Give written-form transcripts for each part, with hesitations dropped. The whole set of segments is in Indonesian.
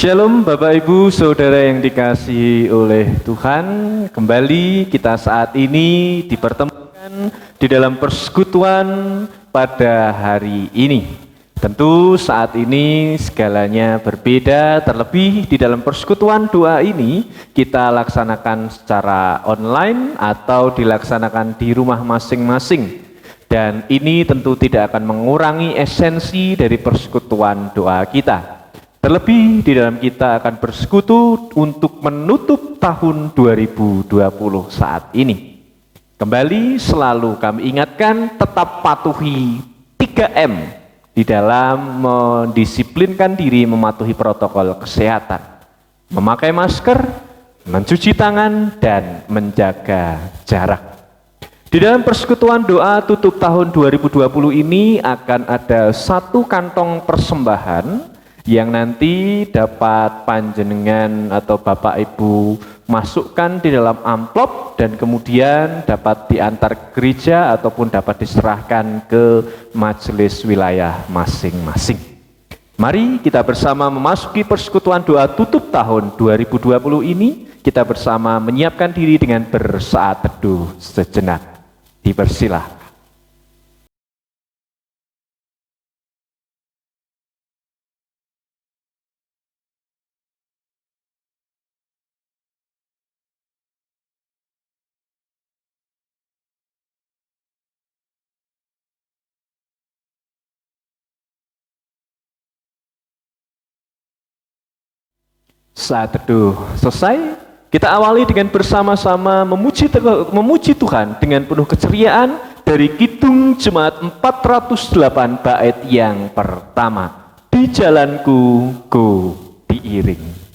Shalom Bapak Ibu Saudara yang dikasihi oleh Tuhan. Kembali kita saat ini dipertemukan di dalam persekutuan pada hari ini. Tentu saat ini segalanya berbeda, terlebih di dalam persekutuan doa ini kita laksanakan secara online atau dilaksanakan di rumah masing-masing. Dan ini tentu tidak akan mengurangi esensi dari persekutuan doa kita. Terlebih di dalam kita akan bersekutu untuk menutup tahun 2020 saat ini. Kembali selalu kami ingatkan tetap patuhi 3M di dalam mendisiplinkan diri mematuhi protokol kesehatan. Memakai masker, mencuci tangan, dan menjaga jarak. Di dalam persekutuan doa tutup tahun 2020 ini akan ada satu kantong persembahan yang nanti dapat panjenengan atau Bapak Ibu masukkan di dalam amplop dan kemudian dapat diantar ke gereja ataupun dapat diserahkan ke majelis wilayah masing-masing. Mari kita bersama memasuki persekutuan doa tutup tahun 2020 ini, kita bersama menyiapkan diri dengan bersaat teduh sejenak. Dipersilahkan. Saat teduh selesai, kita awali dengan bersama-sama memuji Tuhan dengan penuh keceriaan dari Kidung Jemaat 408 bait yang pertama. Di jalanku ku diiring.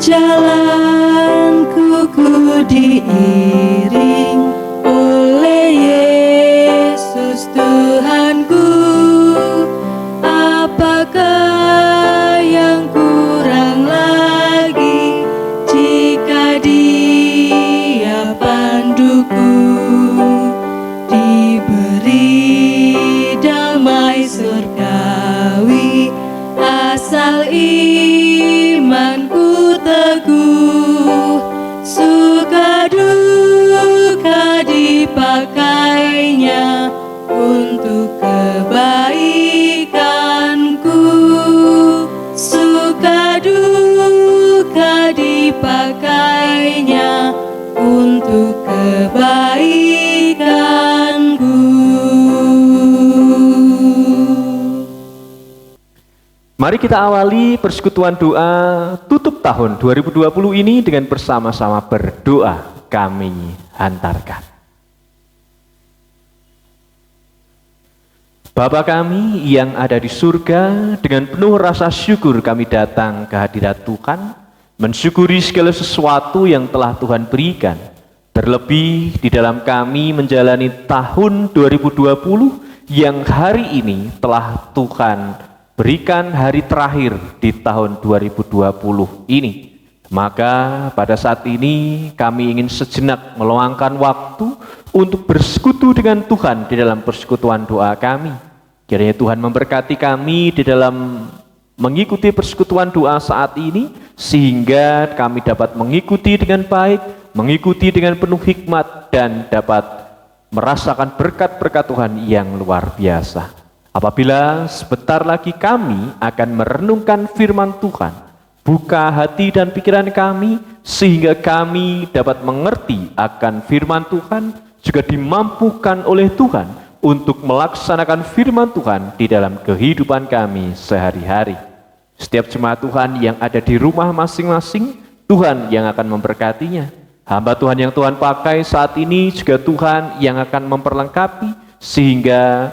Jalanku ku diiring oleh Yesus Tuhanku. Apakah yang kurang lagi jika Dia panduku? Diberi damai surgawi asal imanku teguh, suka duka dipakainya untuk kebaikanku, suka duka dipakainya untuk kebaikanku. Mari kita awali persekutuan doa tutup tahun 2020 ini dengan bersama-sama berdoa. Kami hantarkan. Bapa kami yang ada di surga, dengan penuh rasa syukur kami datang ke hadirat Tuhan, mensyukuri segala sesuatu yang telah Tuhan berikan. Terlebih di dalam kami menjalani tahun 2020 yang hari ini telah Tuhan berikan hari terakhir di tahun 2020 ini. Maka pada saat ini kami ingin sejenak meluangkan waktu untuk bersekutu dengan Tuhan di dalam persekutuan doa kami. Kiranya Tuhan memberkati kami di dalam mengikuti persekutuan doa saat ini, sehingga kami dapat mengikuti dengan baik, mengikuti dengan penuh hikmat, dan dapat merasakan berkat-berkat Tuhan yang luar biasa. Apabila sebentar lagi kami akan merenungkan firman Tuhan, buka hati dan pikiran kami sehingga kami dapat mengerti akan firman Tuhan, juga dimampukan oleh Tuhan untuk melaksanakan firman Tuhan di dalam kehidupan kami sehari-hari. Setiap jemaat Tuhan yang ada di rumah masing-masing, Tuhan yang akan memberkatinya. Hamba Tuhan yang Tuhan pakai saat ini juga Tuhan yang akan memperlengkapi, sehingga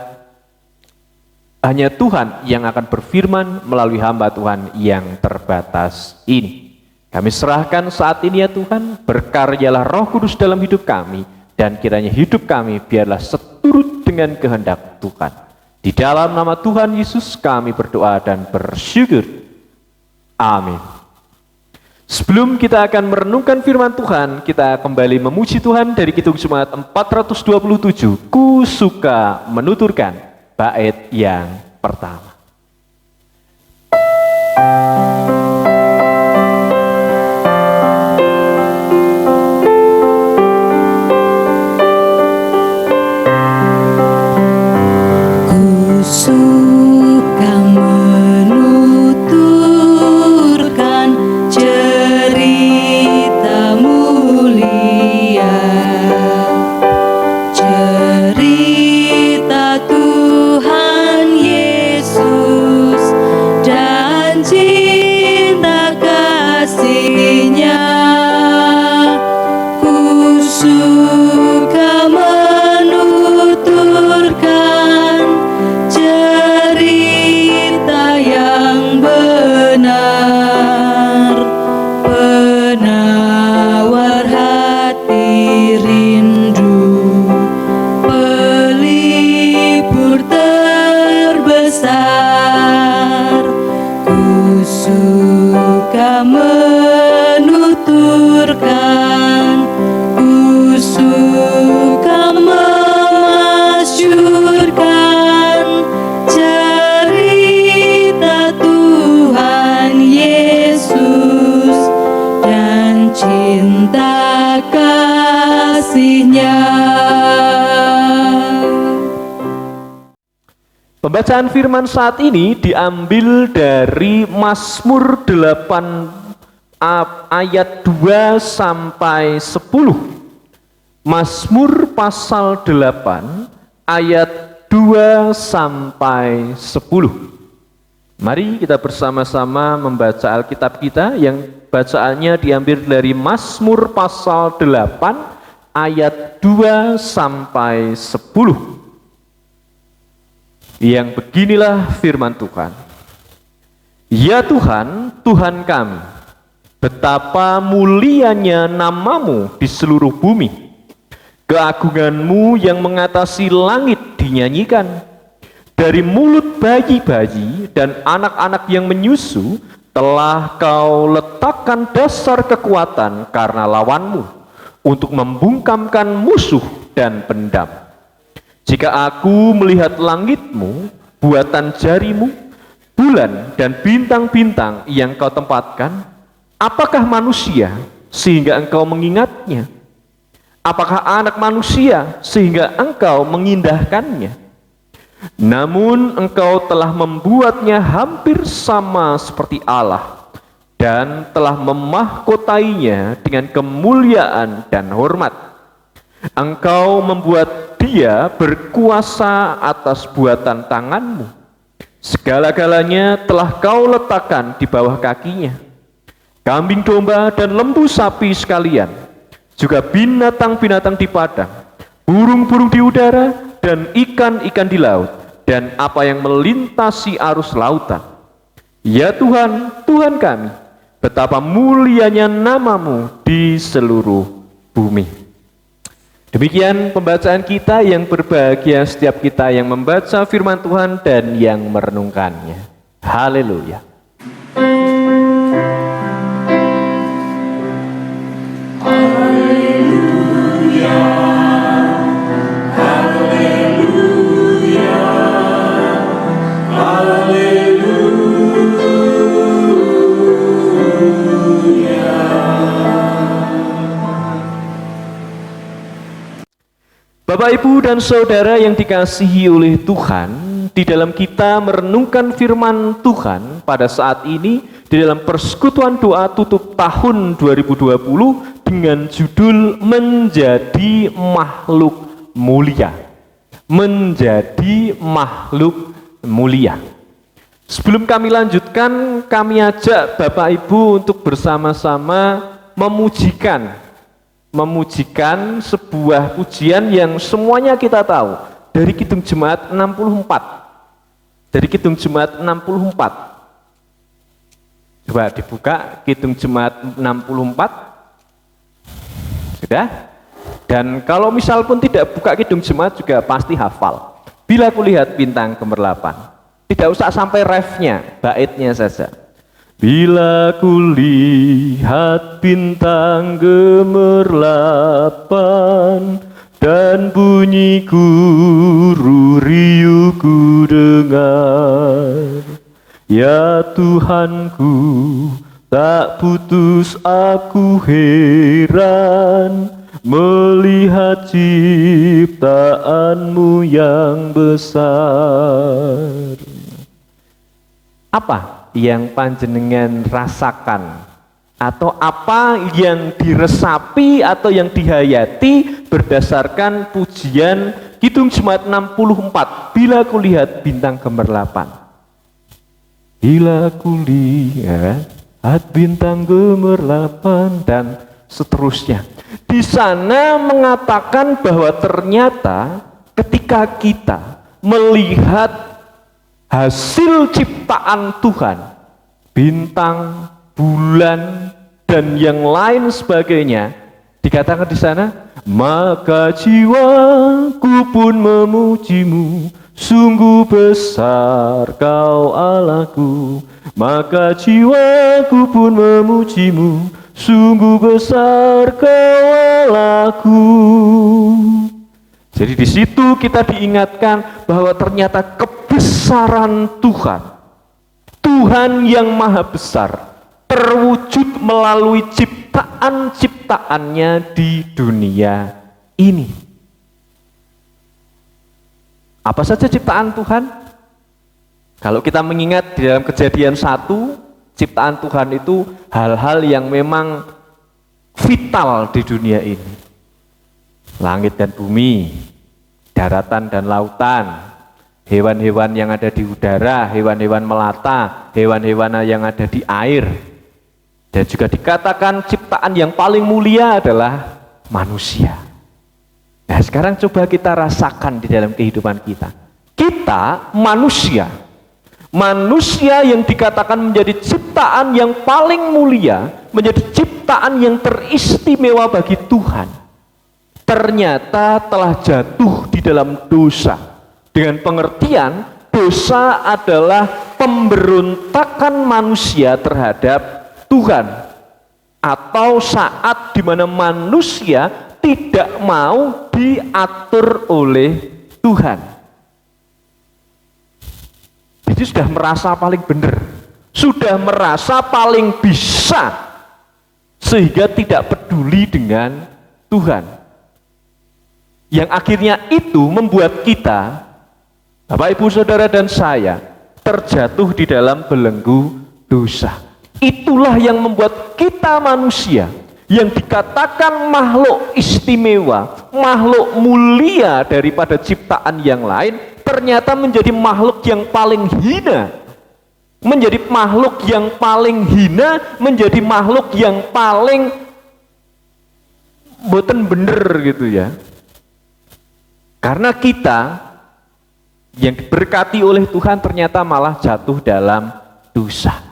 hanya Tuhan yang akan berfirman melalui hamba Tuhan yang terbatas ini. Kami serahkan saat ini ya Tuhan, berkaryalah Roh Kudus dalam hidup kami, dan kiranya hidup kami biarlah seturut dengan kehendak Tuhan. Di dalam nama Tuhan Yesus kami berdoa dan bersyukur. Amin. Sebelum kita akan merenungkan firman Tuhan, kita kembali memuji Tuhan dari Kidung Jemaat 427. Ku suka menuturkan bait yang pertama. Ku suka menuturkan cerita mulia, cerita Tuhan Yesus dan cinta kasih-Nya. Ku suka menuturkan cerita yang benar, penawar hati rindu, pelipur terbesar. Ku suka menuturkan, ku suka memasyurkan cerita Tuhan Yesus dan cinta kasih-Nya. Pembacaan firman saat ini diambil dari Mazmur 8 ayat 2 sampai 10. Mazmur pasal 8 ayat 2 sampai 10. Mari kita bersama-sama membaca Alkitab kita yang bacaannya diambil dari Mazmur pasal 8 ayat 2 sampai 10. Yang beginilah firman Tuhan. Ya Tuhan, Tuhan kami, betapa mulianya nama-Mu di seluruh bumi. Keagungan-Mu yang mengatasi langit dinyanyikan. Dari mulut bayi-bayi dan anak-anak yang menyusu telah Kau letakkan dasar kekuatan karena lawan-Mu untuk membungkamkan musuh dan pendam. Jika aku melihat langit-Mu, buatan jari-Mu, bulan dan bintang-bintang yang Kau tempatkan, apakah manusia sehingga Engkau mengingatnya? Apakah anak manusia sehingga Engkau mengindahkannya? Namun Engkau telah membuatnya hampir sama seperti Allah dan telah memahkotainya dengan kemuliaan dan hormat. Engkau membuat dia berkuasa atas buatan tangan-Mu. Segala-galanya telah Kau letakkan di bawah kakinya. Kambing domba dan lembu sapi sekalian, juga binatang-binatang di padang, burung-burung di udara, dan ikan-ikan di laut, dan apa yang melintasi arus lautan. Ya Tuhan, Tuhan kami, betapa mulianya nama-Mu di seluruh bumi. Demikian pembacaan kita, yang berbahagia setiap kita yang membaca firman Tuhan dan yang merenungkannya. Haleluya. Bapak, Ibu, dan Saudara yang dikasihi oleh Tuhan, di dalam kita merenungkan firman Tuhan pada saat ini, di dalam persekutuan doa tutup tahun 2020 dengan judul Menjadi Makhluk Mulia. Menjadi Makhluk Mulia. Sebelum kami lanjutkan, kami ajak Bapak Ibu untuk bersama-sama memujikan sebuah pujian yang semuanya kita tahu dari Kidung Jemaat 64. Dari Kidung Jemaat 64. Coba dibuka Kidung Jemaat 64. Sudah? Dan kalau misal pun tidak buka Kidung Jemaat juga pasti hafal. Bila kulihat bintang gemerlapan. Tidak usah sampai refnya, baitnya saja. Bila kulihat bintang gemerlapan dan bunyi guru riuh ku dengar, ya Tuhanku, tak putus aku heran melihat ciptaanmu yang besar. Apa yang panjenengan rasakan, atau apa yang diresapi atau yang dihayati berdasarkan pujian Kidung Jemaat 64, bila kulihat bintang gemerlapan? Bila kulihat bintang gemerlapan, dan seterusnya. Di sana mengatakan bahwa ternyata ketika kita melihat hasil ciptaan Tuhan, bintang, bulan, dan yang lain sebagainya, dikatakan di sana, maka jiwaku pun memujimu, sungguh besar kau Allahku. Maka jiwaku pun memujimu, sungguh besar kau Allahku. Jadi di situ kita diingatkan bahwa ternyata kebesaran Tuhan, Tuhan yang maha besar, terwujud melalui ciptaan-ciptaannya di dunia ini. Apa saja ciptaan Tuhan? Kalau kita mengingat di dalam Kejadian 1, ciptaan Tuhan itu hal-hal yang memang vital di dunia ini. Langit dan bumi, daratan dan lautan, hewan-hewan yang ada di udara, hewan-hewan melata, hewan-hewan yang ada di air. Dan juga dikatakan ciptaan yang paling mulia adalah manusia. Nah, sekarang coba kita rasakan di dalam kehidupan kita. Kita manusia yang dikatakan menjadi ciptaan yang paling mulia, menjadi ciptaan yang teristimewa bagi Tuhan, ternyata telah jatuh di dalam dosa. Dengan pengertian, dosa adalah pemberontakan manusia terhadap Tuhan, atau saat di mana manusia tidak mau diatur oleh Tuhan. Jadi sudah merasa paling benar, sudah merasa paling bisa, sehingga tidak peduli dengan Tuhan. Yang akhirnya itu membuat kita, Bapak Ibu Saudara dan saya, terjatuh di dalam belenggu dosa. Itulah yang membuat kita manusia yang dikatakan makhluk istimewa, makhluk mulia daripada ciptaan yang lain, ternyata menjadi makhluk yang paling hina. Menjadi makhluk yang paling hina, menjadi makhluk yang paling boten bener gitu ya. Karena kita yang diberkati oleh Tuhan ternyata malah jatuh dalam dosa.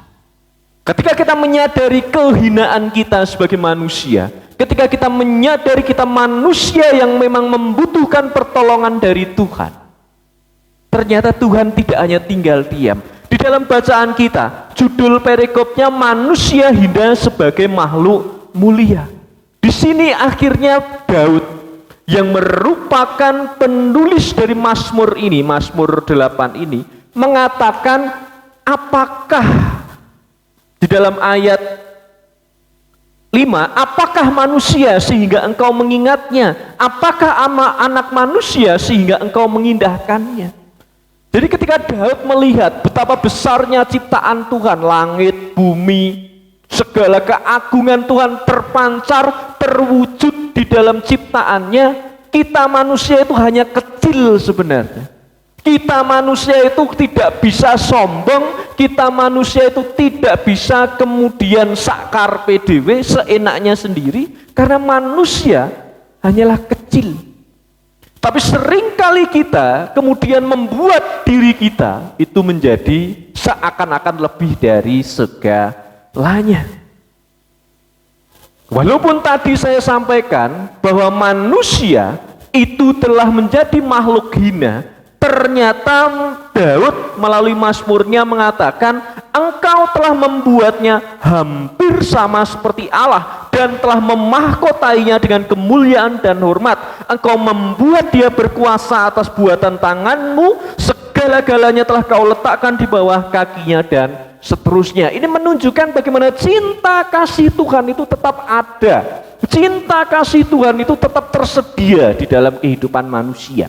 Ketika kita menyadari kehinaan kita sebagai manusia, ketika kita menyadari kita manusia yang memang membutuhkan pertolongan dari Tuhan, ternyata Tuhan tidak hanya tinggal diam. Di dalam bacaan kita, judul perikopnya manusia hina sebagai makhluk mulia. Di sini akhirnya Daud yang merupakan penulis dari Mazmur ini, Mazmur 8 ini, mengatakan apakah di dalam ayat 5, apakah manusia sehingga engkau mengingatnya? Apakah anak manusia sehingga engkau mengindahkannya? Jadi ketika Daud melihat betapa besarnya ciptaan Tuhan, langit, bumi, segala keagungan Tuhan terpancar, terwujud di dalam ciptaannya, kita manusia itu hanya kecil sebenarnya. Kita manusia itu tidak bisa sombong, kita manusia itu tidak bisa kemudian sakar PDW seenaknya sendiri, karena manusia hanyalah kecil. Tapi seringkali kita kemudian membuat diri kita itu menjadi seakan-akan lebih dari segalanya. Walaupun tadi saya sampaikan bahwa manusia itu telah menjadi makhluk hina, Ternyata Daud melalui Mazmurnya mengatakan, Engkau telah membuatnya hampir sama seperti Allah dan telah memahkotainya dengan kemuliaan dan hormat. Engkau membuat dia berkuasa atas buatan tanganmu, segala-galanya telah kau letakkan di bawah kakinya, dan seterusnya. Ini menunjukkan bagaimana cinta kasih Tuhan itu tetap ada. Cinta kasih Tuhan itu tetap tersedia di dalam kehidupan manusia.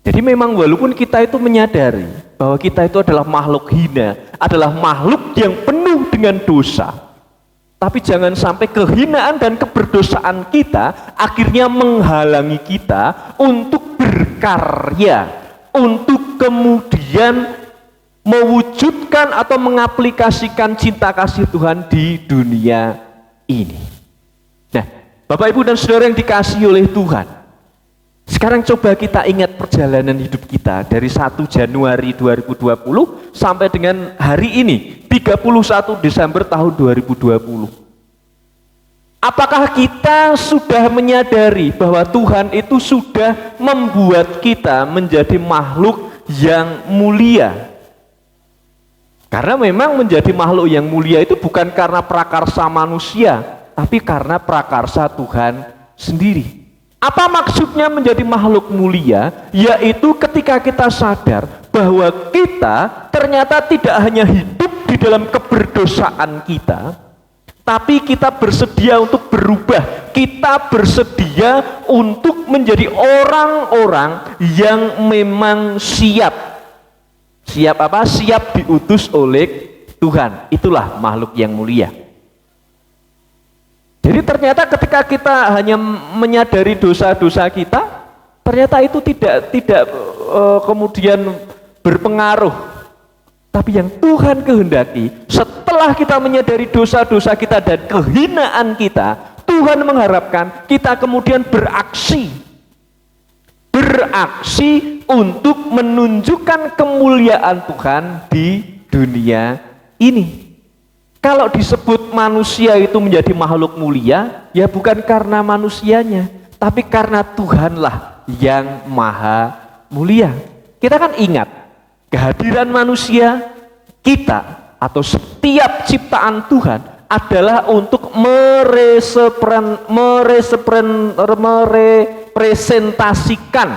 Jadi memang walaupun kita itu menyadari bahwa kita itu adalah makhluk hina, adalah makhluk yang penuh dengan dosa, tapi jangan sampai kehinaan dan keberdosaan kita akhirnya menghalangi kita untuk berkarya, untuk kemudian mewujudkan atau mengaplikasikan cinta kasih Tuhan di dunia ini. Nah, Bapak Ibu dan Saudara yang dikasihi oleh Tuhan, sekarang coba kita ingat perjalanan hidup kita dari 1 Januari 2020 sampai dengan hari ini 31 Desember tahun 2020. Apakah kita sudah menyadari bahwa Tuhan itu sudah membuat kita menjadi makhluk yang mulia? Karena memang menjadi makhluk yang mulia itu bukan karena prakarsa manusia, tapi karena prakarsa Tuhan sendiri. Apa maksudnya menjadi makhluk mulia? Yaitu ketika kita sadar bahwa kita ternyata tidak hanya hidup di dalam keberdosaan kita, tapi kita bersedia untuk berubah. Kita bersedia untuk menjadi orang-orang yang memang siap. Siap apa? Siap diutus oleh Tuhan. Itulah makhluk yang mulia. Jadi ternyata ketika kita hanya menyadari dosa-dosa kita, ternyata itu tidak kemudian berpengaruh. Tapi yang Tuhan kehendaki, setelah kita menyadari dosa-dosa kita dan kehinaan kita, Tuhan mengharapkan kita kemudian beraksi untuk menunjukkan kemuliaan Tuhan di dunia ini. Kalau disebut manusia itu menjadi makhluk mulia, ya bukan karena manusianya, tapi karena Tuhanlah yang maha mulia. Kita kan ingat, kehadiran merepresentasikan setiap ciptaan Tuhan adalah untuk merepresentasikan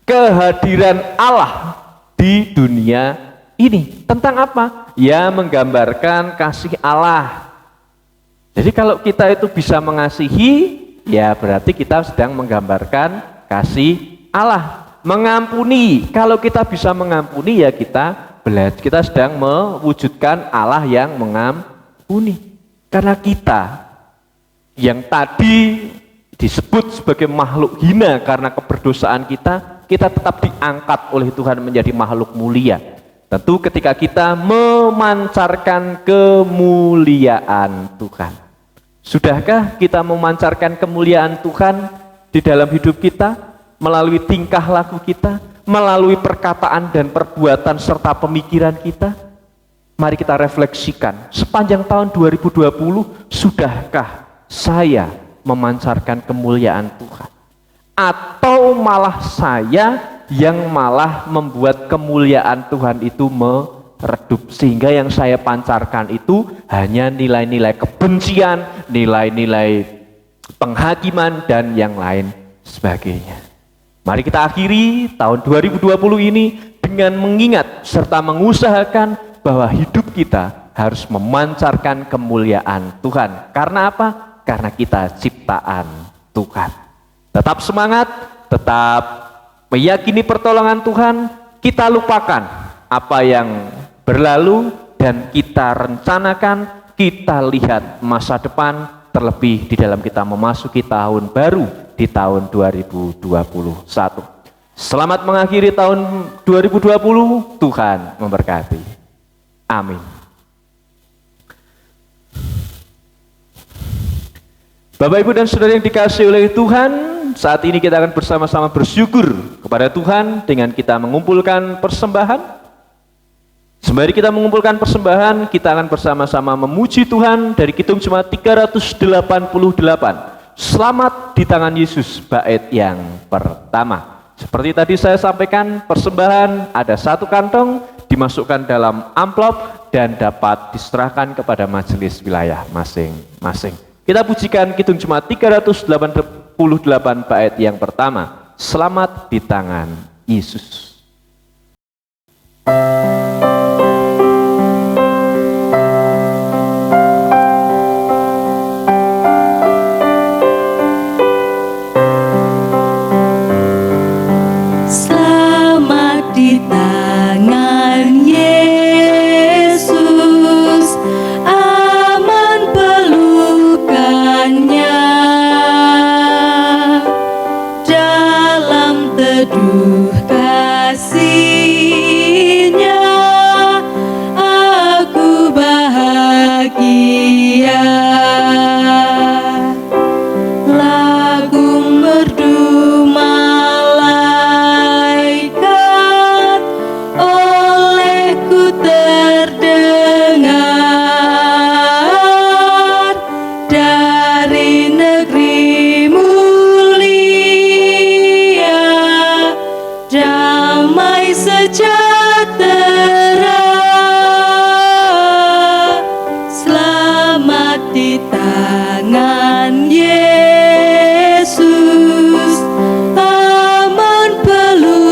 kehadiran Allah di dunia ini. Tentang apa? Ya, menggambarkan kasih Allah. Jadi kalau kita itu bisa mengasihi, ya berarti kita sedang menggambarkan kasih Allah. Mengampuni, kalau kita bisa mengampuni, ya kita sedang mewujudkan Allah yang mengampuni. Karena kita yang tadi disebut sebagai makhluk hina karena keberdosaan kita tetap diangkat oleh Tuhan menjadi makhluk mulia. Tentu ketika kita memancarkan kemuliaan Tuhan. Sudahkah kita memancarkan kemuliaan Tuhan di dalam hidup kita? Melalui tingkah laku kita, melalui perkataan dan perbuatan serta pemikiran kita? Mari kita refleksikan, sepanjang tahun 2020, sudahkah saya memancarkan kemuliaan Tuhan? Atau malah saya yang malah membuat kemuliaan Tuhan itu meredup, sehingga yang saya pancarkan itu hanya nilai-nilai kebencian, nilai-nilai penghakiman, dan yang lain sebagainya. Mari kita akhiri tahun 2020 ini dengan mengingat serta mengusahakan bahwa hidup kita harus memancarkan kemuliaan Tuhan. Karena apa? Karena kita ciptaan Tuhan. Tetap semangat, tetap meyakini pertolongan Tuhan, kita lupakan apa yang berlalu dan kita rencanakan, kita lihat masa depan, terlebih di dalam kita memasuki tahun baru di tahun 2021. Selamat mengakhiri tahun 2020, Tuhan memberkati. Amin. Bapak, Ibu, dan Saudara yang dikasihi oleh Tuhan, saat ini kita akan bersama-sama bersyukur kepada Tuhan dengan kita mengumpulkan persembahan. Sembari kita mengumpulkan persembahan, kita akan bersama-sama memuji Tuhan dari Kidung Jemaat 388. Selamat di tangan Yesus, bait yang pertama. Seperti tadi saya sampaikan, persembahan ada 1 kantong, dimasukkan dalam amplop dan dapat diserahkan kepada majelis wilayah masing-masing. Kita pujikan Kidung Jemaat 388 bait yang pertama, Selamat di Tangan Yesus. Selamat di tangan Yesus, aman pelukannya. Dalam teduh kasih-Nya, aku bahagia. Lagu merdu malaikat olehku terdengar, dari negeri mulia damai sejahtera. Selamat di tangan Yesus, aman pelukannya.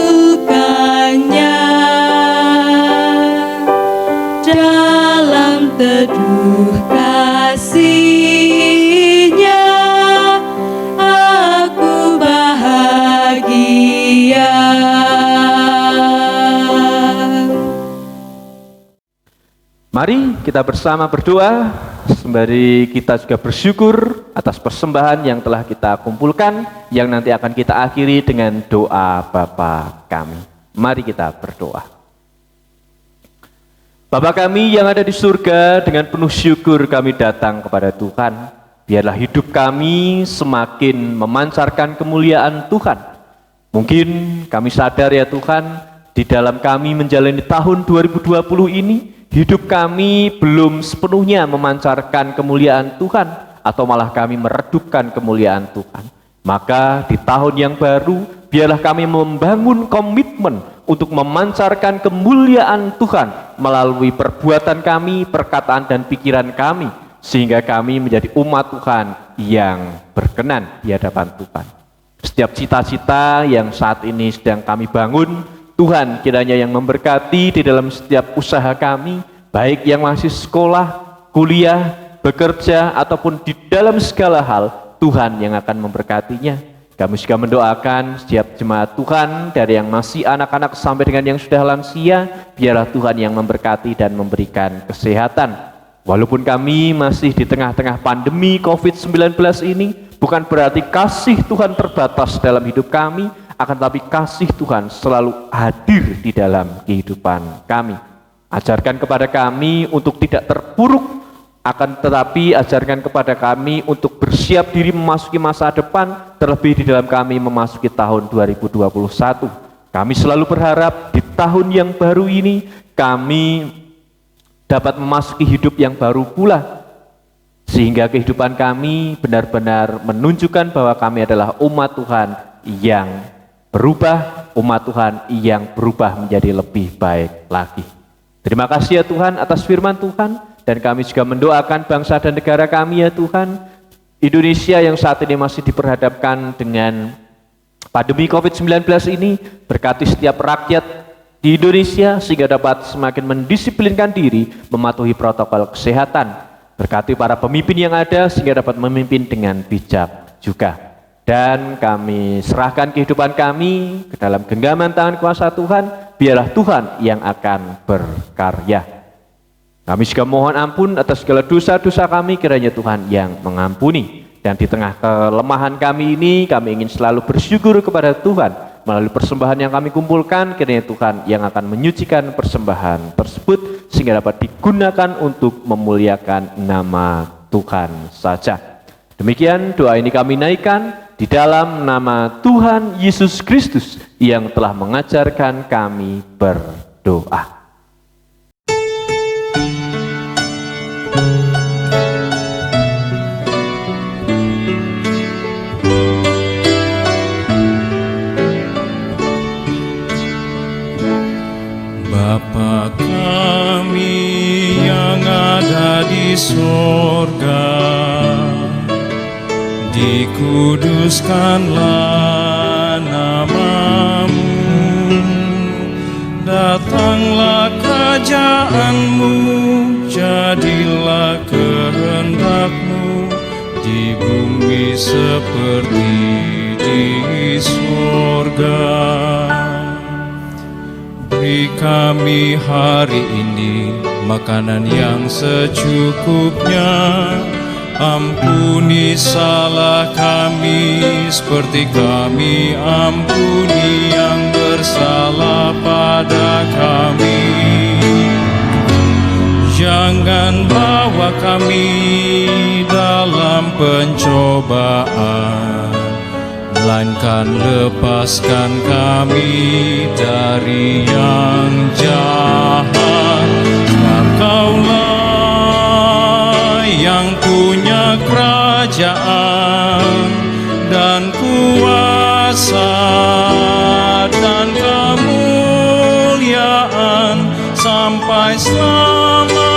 Dalam teduh kasih-Nya, aku bahagia. Mari kita bersama berdoa, sembari kita juga bersyukur atas persembahan yang telah kita kumpulkan, yang nanti akan kita akhiri dengan doa Bapa kami. Mari kita berdoa. Bapa kami yang ada di surga, dengan penuh syukur kami datang kepada Tuhan. Biarlah hidup kami semakin memancarkan kemuliaan Tuhan. Mungkin kami sadar ya Tuhan, di dalam kami menjalani tahun 2020 ini, hidup kami belum sepenuhnya memancarkan kemuliaan Tuhan, atau malah kami meredupkan kemuliaan Tuhan. Maka di tahun yang baru, biarlah kami membangun komitmen untuk memancarkan kemuliaan Tuhan melalui perbuatan kami, perkataan dan pikiran kami, sehingga kami menjadi umat Tuhan yang berkenan di hadapan Tuhan. Setiap cita-cita yang saat ini sedang kami bangun, Tuhan kiranya yang memberkati di dalam setiap usaha kami, baik yang masih sekolah, kuliah, bekerja, ataupun di dalam segala hal, Tuhan yang akan memberkatinya. Kami juga mendoakan setiap jemaat Tuhan, dari yang masih anak-anak sampai dengan yang sudah lansia, biarlah Tuhan yang memberkati dan memberikan kesehatan. Walaupun kami masih di tengah-tengah pandemi COVID-19 ini, bukan berarti kasih Tuhan terbatas dalam hidup kami, akan tetapi kasih Tuhan selalu hadir di dalam kehidupan kami. Ajarkan kepada kami untuk tidak terpuruk, akan tetapi ajarkan kepada kami untuk bersiap diri memasuki masa depan, terlebih di dalam kami memasuki tahun 2021. Kami selalu berharap di tahun yang baru ini, kami dapat memasuki hidup yang baru pula, sehingga kehidupan kami benar-benar menunjukkan bahwa kami adalah umat Tuhan yang berubah, umat Tuhan yang berubah menjadi lebih baik lagi. Terima kasih ya Tuhan atas firman Tuhan, dan kami juga mendoakan bangsa dan negara kami ya Tuhan, Indonesia yang saat ini masih diperhadapkan dengan pandemi COVID-19 ini. Berkati setiap rakyat di Indonesia sehingga dapat semakin mendisiplinkan diri mematuhi protokol kesehatan. Berkati para pemimpin yang ada sehingga dapat memimpin dengan bijak juga. Dan kami serahkan kehidupan kami ke dalam genggaman tangan kuasa Tuhan, biarlah Tuhan yang akan berkarya. Kami juga mohon ampun atas segala dosa-dosa kami, kiranya Tuhan yang mengampuni. Dan di tengah kelemahan kami ini, kami ingin selalu bersyukur kepada Tuhan. Melalui persembahan yang kami kumpulkan, kiranya Tuhan yang akan menyucikan persembahan tersebut, sehingga dapat digunakan untuk memuliakan nama Tuhan saja. Demikian doa ini kami naikkan di dalam nama Tuhan Yesus Kristus yang telah mengajarkan kami berdoa. Bapa kami yang ada di sorga, dikuduskanlah namamu, datanglah kerajaanmu, jadilah kehendakmu di bumi seperti di sorga. Beri kami hari ini makanan yang secukupnya. Ampuni salah kami seperti kami ampuni yang bersalah pada kami. Jangan bawa kami dalam pencobaan, melainkan lepaskan kami dari yang jahat. Sebab Kaulah yang punya kerajaan dan kuasa dan kemuliaan sampai selama-lamanya.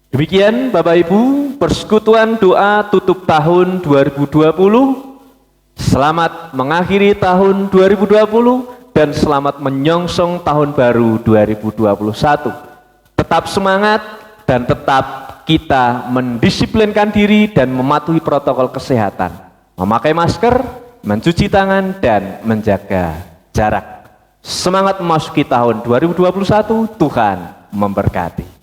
Demikian Bapak Ibu, persekutuan doa tutup tahun 2020. Selamat mengakhiri tahun 2020 dan selamat menyongsong tahun baru 2021. Tetap semangat dan tetap kita mendisiplinkan diri dan mematuhi protokol kesehatan. Memakai masker, mencuci tangan, dan menjaga jarak. Semangat memasuki tahun 2021, Tuhan memberkati.